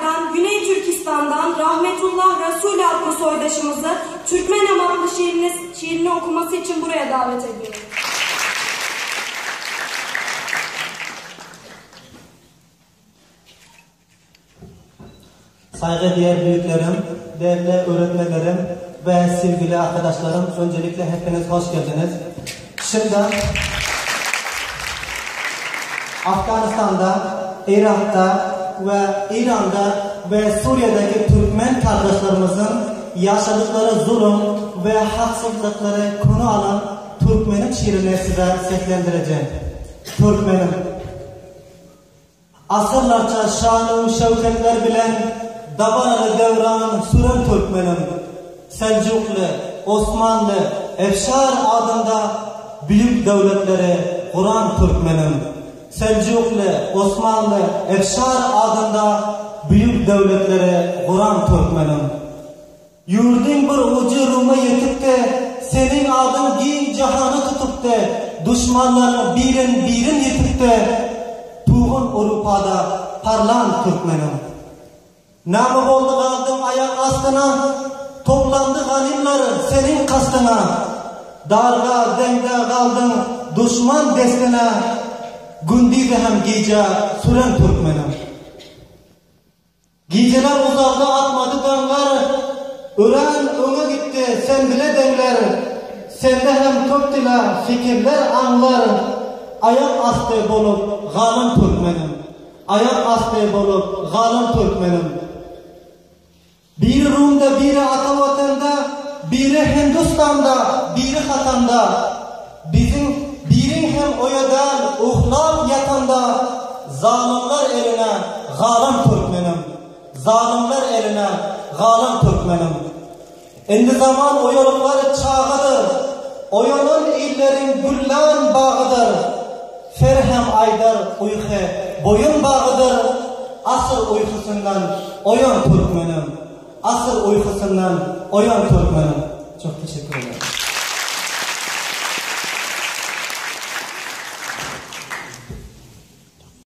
Kırklareli'den, Güney Türkistan'dan Rahmetullah Resul adlı soydaşımızı Türkmenem adlı şiirini okuması için buraya davet ediyorum. Saygıdeğer büyüklerim, değerli öğretmenlerim ve sevgili arkadaşlarım, öncelikle hepiniz hoş geldiniz. Şimdi Afganistan'da, Irak'ta ve İran'da ve Suriye'deki Türkmen kardeşlerimizin yaşadıkları zulüm ve haksızlıkları konu alan Türkmenim şiirini size seslendireceğim. Türkmenim. Asırlarca şanı şevketler bilen Dabaralı devran süren Türkmenim. Selçuklu, Osmanlı, Efşar adında büyük devletleri kuran Türkmenim. Selçuklu, Osmanlı, Efşar adında büyük devletleri kuran Türkmenim. Yurdun bir ucu Rum'a yetip de senin adın giyin cihanı tutup da düşmanlarını birin yetip de tuğun Avrupa'da parlan Türkmenim. Namı oldu kaldım ayak astına, toplandı ganimleri senin kastına. Darga dengde kaldım düşman destine, gündüzü hem gece süren Türkmenim. Geceler uzakta atmadı dönler, ören öne gitti sen bile demler. Sende hem köptüle fikirler anlar, ayak astı bolup galın Türkmenim. Ayak astı bolup galın Türkmenim. Biri Rum'da, biri Atavat'ında, biri Hindistan'da, biri Hatan'da. Bizim birin hem oyadan, uhlak yatanda, zalimler eline galın Türkmenim. Zalimler eline galın Türkmenim. Endi zaman oyolukları çağıdır, oyolun illerin güllen bağıdır. Ferhem aydar uyku, boyun bağıdır. Asır uykusundan oyan Türkmenim. Asır uykusundan oyan Türkmenim. Çok teşekkür ederim.